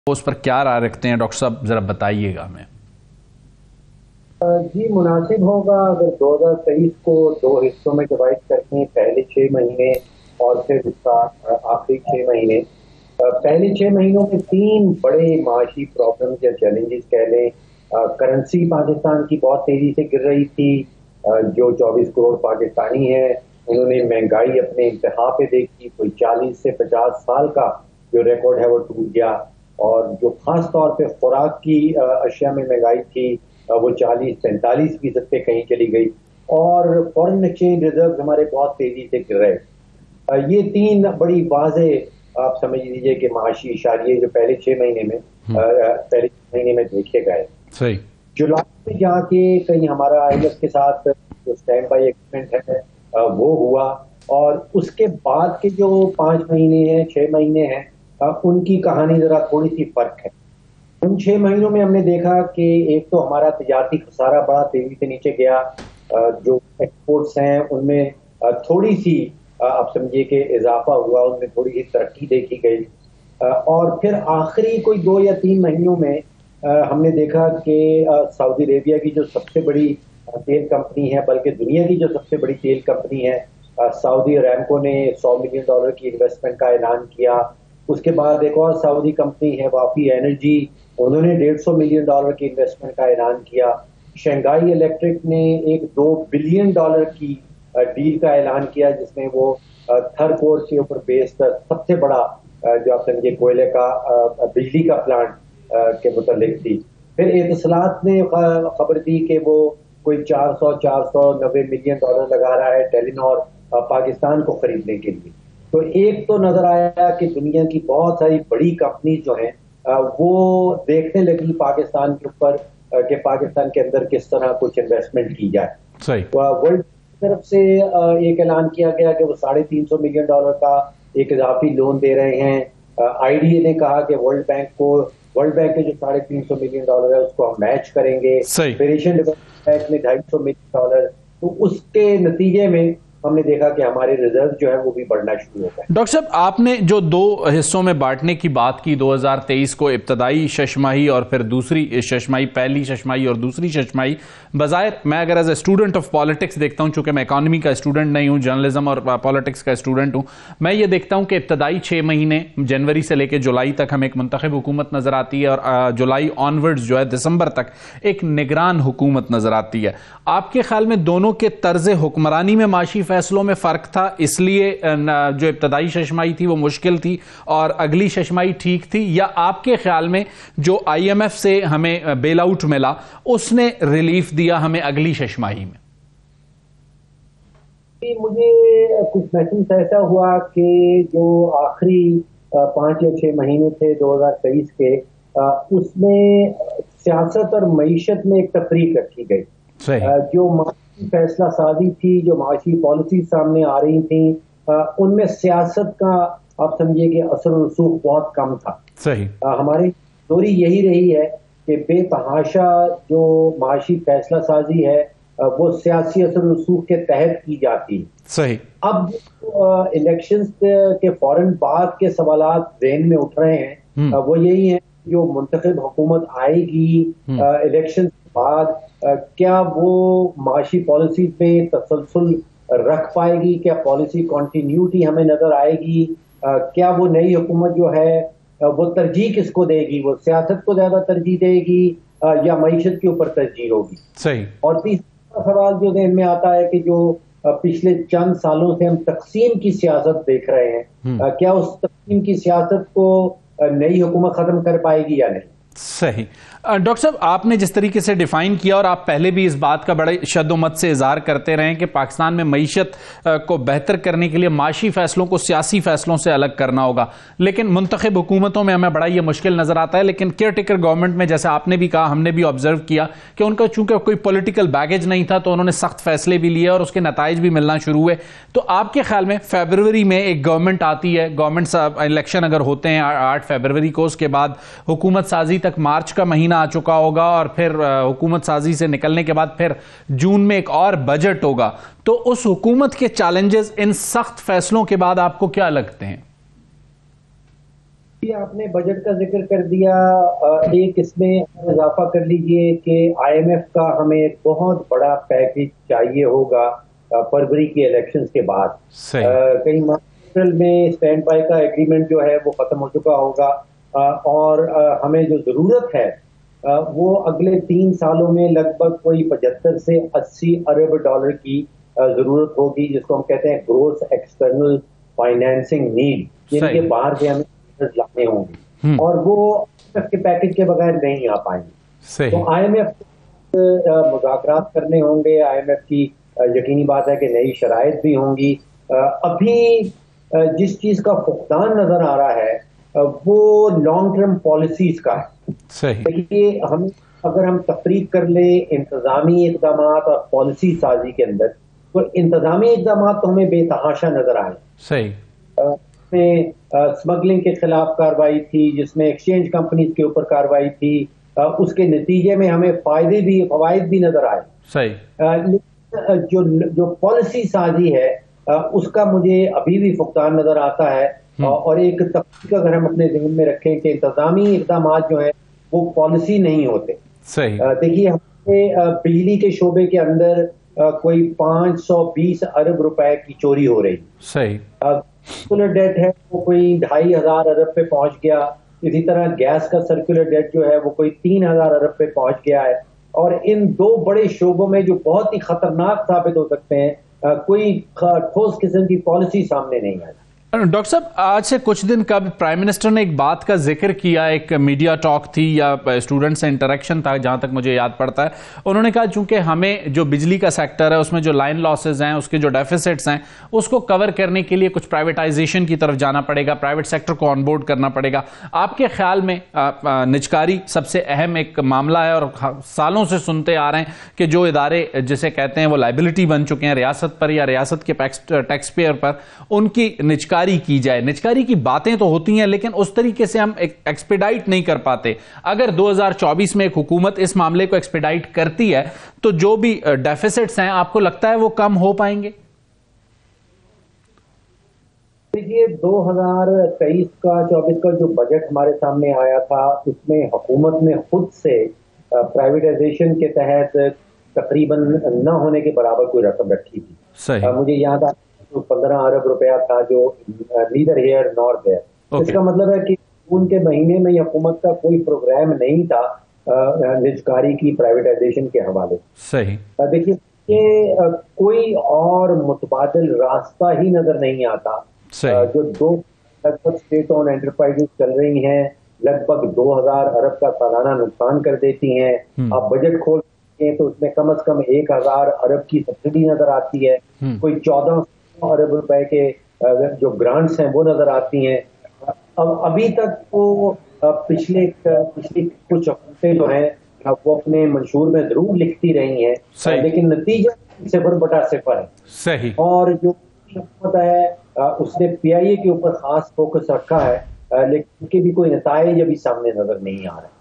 اس پر کیا رائے رکھتے ہیں ڈاکٹر صاحب، ذرا بتائیے گا ہمیں۔ جی مناسب ہوگا اگر 2023 کو دو حصوں میں ڈیوائڈ کرتے ہیں، پہلے 6 مہینے اور پھر اس کا آخری 6 مہینے۔ پہلے 6 مہینوں میں 3 بڑے معاشی پرابلمز یا چیلنجز کہہ لیں۔ کرنسی پاکستان کی بہت تیزی سے گر رہی تھی، جو 24 کروڑ پاکستانی ہیں انہوں نے مہنگائی اپنے انتہا پہ دیکھی، کوئی 40 سے 50 سال کا جو ریکارڈ ہے وہ ٹوٹ گیا، اور جو خاص طور پہ خوراک کی اشیاء میں مہنگائی تھی وہ 40-45% پہ کہیں چلی گئی، اور فارن ایکسچینج ریزروز ہمارے بہت تیزی سے گر رہے۔ یہ 3 بڑی واضح آپ سمجھ لیجئے کہ معاشی اشاریے جو پہلے 6 مہینے میں دیکھے گئے۔ صحیح۔ جولائی میں جا کے کہیں ہمارا IMF کے ساتھ جو اسٹینڈ بائی ایگریمنٹ ہے وہ ہوا، اور اس کے بعد کے جو 5 مہینے ہیں 6 مہینے ہیں ان کی کہانی ذرا تھوڑی سی فرق ہے۔ ان 6 مہینوں میں ہم نے دیکھا کہ ایک تو ہمارا تجارتی خسارہ بڑا تیزی سے نیچے گیا، جو ایکسپورٹس ہیں ان میں تھوڑی سی آپ سمجھیے کہ اضافہ ہوا، ان میں تھوڑی سی ترقی دیکھی گئی، اور پھر آخری کوئی 2 یا 3 مہینوں میں ہم نے دیکھا کہ سعودی عربیہ کی جو سب سے بڑی تیل کمپنی ہے، بلکہ دنیا کی جو سب سے بڑی تیل کمپنی ہے، سعودی اریمکو نے $100 ملین کی انویسٹمنٹ کا اعلان کیا۔ اس کے بعد ایک اور سعودی کمپنی ہے وافی انرجی، انہوں نے $150 ملین کی انویسٹمنٹ کا اعلان کیا۔ شنگھائی الیکٹرک نے ایک $2 بلین کی ڈیل کا اعلان کیا، جس میں وہ تھر کورس کے اوپر بیسڈ سب سے بڑا جو آپ سمجھے کوئلے کا بجلی کا پلانٹ کے متعلق تھی۔ پھر اتصالات نے خبر دی کہ وہ کوئی $490 ملین لگا رہا ہے ٹیلینور پاکستان کو خریدنے کے لیے۔ تو ایک تو نظر آیا کہ دنیا کی بہت ساری بڑی کمپنیز جو ہیں وہ دیکھنے لگی پاکستان کے اوپر کہ پاکستان کے اندر کس طرح کچھ انویسٹمنٹ کی جائے۔ صحیح۔ ورلڈ کی طرف سے ایک اعلان کیا گیا کہ وہ $350 ملین کا ایک اضافی لون دے رہے ہیں۔ IDA نے کہا کہ ورلڈ بینک کے جو $350 ملین ہے اس کو ہم میچ کریں گے۔ پھر ایشین ڈیولپمنٹ بینک نے $250 ملین۔ تو اس کے نتیجے میں ہم نے دیکھا کہ ہمارے ریزرو جو ہے وہ بھی بڑھنا شروع ہو گئے۔ ڈاکٹر صاحب، آپ نے جو 2 حصوں میں بانٹنے کی بات کی 2023 کو، ابتدائی ششماہی اور پھر دوسری ششماہی، پہلی ششماہی اور دوسری ششماہی، بظاہر میں اگر as a student of politics دیکھتا ہوں، چونکہ میں اکانومی کا اسٹوڈنٹ نہیں ہوں، جرنلزم اور پالیٹکس کا اسٹوڈنٹ ہوں، میں یہ دیکھتا ہوں کہ ابتدائی 6 مہینے جنوری سے لے کے جولائی تک ہمیں ایک منتخب حکومت نظر آتی ہے، اور جولائی آنورڈز جو ہے دسمبر تک ایک نگران حکومت نظر آتی ہے۔ آپ کے خیال میں دونوں کے طرز حکمرانی میں معاشی فیصلوں میں فرق تھا، اس لیے جو ابتدائی ششماہی تھی وہ مشکل تھی اور اگلی ششماہی ٹھیک تھی، یا آپ کے خیال میں جو IMF سے ہمیں بیل آؤٹ ملا اس نے ریلیف دیا ہمیں اگلی ششماہی میں؟ مجھے کچھ محسوس ایسا ہوا کہ جو آخری 5 یا 6 مہینے تھے 2023 کے، اس میں سیاست اور معیشت میں ایک تفریق رکھی گئی۔ جو معاشی فیصلہ سازی تھی، جو معاشی پالیسی سامنے آ رہی تھیں، ان میں سیاست کا آپ سمجھیے کہ اثر و رسوخ بہت کم تھا۔ صحیح۔ ہماری دوری یہی رہی ہے کہ بے تحاشا جو معاشی فیصلہ سازی ہے وہ سیاسی اثر و رسوخ کے تحت کی جاتی ہے۔ صحیح۔ اب الیکشنز کے فوراً بعد کے سوالات ذہن میں اٹھ رہے ہیں، وہ یہی ہیں جو منتخب حکومت آئے گی الیکشن کے بعد کیا وہ معاشی پالیسیز میں تسلسل رکھ پائے گی، کیا پالیسی کنٹینیوٹی ہمیں نظر آئے گی، کیا وہ نئی حکومت جو ہے وہ ترجیح کس کو دے گی، وہ سیاست کو زیادہ ترجیح دے گی یا معیشت کے اوپر ترجیح ہوگی۔ صحیح۔ اور تیسرا سوال جو ذہن میں آتا ہے کہ جو پچھلے چند سالوں سے ہم تقسیم کی سیاست دیکھ رہے ہیں، کیا اس تقسیم کی سیاست کو نئی حکومت ختم کر پائے گی یا نہیں۔ صحیح۔ ڈاکٹر صاحب، آپ نے جس طریقے سے ڈیفائن کیا، اور آپ پہلے بھی اس بات کا بڑے شد و مت سے اظہار کرتے رہے کہ پاکستان میں معیشت کو بہتر کرنے کے لیے معاشی فیصلوں کو سیاسی فیصلوں سے الگ کرنا ہوگا، لیکن منتخب حکومتوں میں ہمیں بڑا یہ مشکل نظر آتا ہے۔ لیکن کیئر ٹیکر گورنمنٹ میں، جیسے آپ نے بھی کہا، ہم نے بھی آبزرو کیا کہ ان کا چونکہ کوئی پولیٹیکل بیگیج نہیں تھا تو انہوں نے سخت فیصلے بھی لیے اور اس کے نتائج بھی ملنا شروع ہوئے۔ تو آپ کے خیال میں فیبروری میں ایک گورنمنٹ آتی ہے، گورنمنٹ الیکشن اگر ہوتے ہیں 8 فیبروری کو، اس کے بعد حکومت سازی تک مارچ کا مہینہ آ چکا ہوگا، اور پھر حکومت سازی سے نکلنے کے بعد پھر جون میں ایک اور بجٹ ہوگا، تو اس حکومت کے چیلنجز ان سخت فیصلوں کے بعد آپ کو کیا لگتے ہیں؟ یہ آپ نے بجٹ کا ذکر کر دیا، ایک اس میں اضافہ کر لیجئے کہ آئی ایم ایف کا ہمیں ایک بہت بڑا پیکج چاہیے ہوگا فروری کے الیکشنز کے بعد. کئی اپریل میں اسٹینڈ بائی کا ایگریمنٹ جو ہے وہ ختم ہو چکا ہوگا، اور ہمیں جو ضرورت ہے وہ اگلے 3 سالوں میں لگ بھگ کوئی 75 سے 80 ارب ڈالر کی ضرورت ہوگی، جس کو ہم کہتے ہیں گروس ایکسٹرنل فائنینسنگ نیڈ، جن کے باہر سے ہمیں لانے ہوں گے، اور وہ کے پیکج کے بغیر نہیں آ پائیں گے. تو آئی ایم ایف مذاکرات کرنے ہوں گے. آئی ایم ایف کی یقینی بات ہے کہ نئی شرائط بھی ہوں گی. ابھی جس چیز کا فقدان نظر آ رہا ہے وہ لانگ ٹرم پالیسیز کا ہے. دیکھیے، اگر ہم تفریق کر لیں انتظامی اقدامات اور پالیسی سازی کے اندر، تو انتظامی اقدامات تو ہمیں بے تحاشا نظر آئے. جس میں اسمگلنگ کے خلاف کارروائی تھی، جس میں ایکسچینج کمپنیز کے اوپر کارروائی تھی، اس کے نتیجے میں ہمیں فوائد بھی نظر آئے. لیکن جو پالیسی سازی ہے اس کا مجھے ابھی بھی فقدان نظر آتا ہے. اور ایک تفریق اگر ہم اپنے ذہن میں رکھیں کہ انتظامی اقدامات جو ہیں وہ پالیسی نہیں ہوتے. دیکھیے، ہمارے بجلی کے شعبے کے اندر کوئی 520 ارب روپے کی چوری ہو رہی. سرکولر ڈیٹ ہے وہ کوئی 2500 ارب پہ پہنچ گیا. اسی طرح گیس کا سرکولر ڈیٹ جو ہے وہ کوئی 3000 ارب پہ پہنچ گیا ہے. اور ان 2 بڑے شعبوں میں جو بہت ہی خطرناک ثابت ہو سکتے ہیں، کوئی ٹھوس قسم کی پالیسی سامنے نہیں آئی. ڈاکٹر صاحب، آج سے کچھ دن قبل پرائم منسٹر نے ایک بات کا ذکر کیا، ایک میڈیا ٹاک تھی یا اسٹوڈنٹ سے انٹریکشن تھا جہاں تک مجھے یاد پڑتا ہے. انہوں نے کہا چونکہ ہمیں جو بجلی کا سیکٹر ہے اس میں جو لائن لاسز ہیں، اس کے جو ڈیفیسٹس ہیں، اس کو کور کرنے کے لیے کچھ پرائیویٹائزیشن کی طرف جانا پڑے گا، پرائیویٹ سیکٹر کو آن بورڈ کرنا پڑے گا. آپ کے خیال میں نجکاری سب سے اہم ایک معاملہ ہے، اور سالوں سے سنتے آ رہے ہیں کہ جو ادارے جسے کہتے ہیں وہ لائبلٹی بن چکے ہیں ریاست پر یا ریاست کے ٹیکس پیئر پر، ان کی نجکاری کی جائے. نجکاری کی باتیں تو ہوتی ہیں لیکن اس طریقے سے ہم ایکسپیڈائٹ نہیں کر پاتے. اگر 2024 میں ایک حکومت اس معاملے کو ایکسپیڈائٹ کرتی ہے تو جو بھی ڈیفیسٹس ہیں آپ کو لگتا ہے وہ کم ہو پائیں گے؟ دیکھیے، 2023 کا 24 کا جو بجٹ ہمارے سامنے آیا تھا اس میں حکومت نے خود سے پرائیویٹائزیشن کے تحت تقریباً نہ ہونے کے برابر کوئی رقم رکھی تھی. مجھے یاد آ 15 ارب روپیہ تھا، جو نیدر ہیئر نار دیر. اس کا مطلب ہے کہ جون کے مہینے میں حکومت کا کوئی پروگرام نہیں تھا نجکاری کی پرائیویٹائزیشن کے حوالے سے. دیکھیے، کہ کوئی اور متبادل راستہ ہی نظر نہیں آتا. جو 2 لگ بھگ اسٹیٹ اون انٹرپرائزز چل رہی ہیں، لگ بھگ 2000 ارب کا سالانہ نقصان کر دیتی ہیں. آپ بجٹ کھول تو اس میں کم از کم 1000 ارب کی سبسڈی نظر آتی ہے. کوئی 1400 ارب روپے کے جو گرانٹس ہیں وہ نظر آتی ہیں. ابھی تک وہ پچھلے کچھ ہفتے جو ہیں وہ اپنے منشور میں ضرور لکھتی رہی ہیں، لیکن نتیجہ 0/0 ہے. اور جو حکومت ہے اس نے پی آئی اے کے اوپر خاص فوکس رکھا ہے، لیکن ان کے بھی کوئی نتائج ابھی سامنے نظر نہیں آ رہے.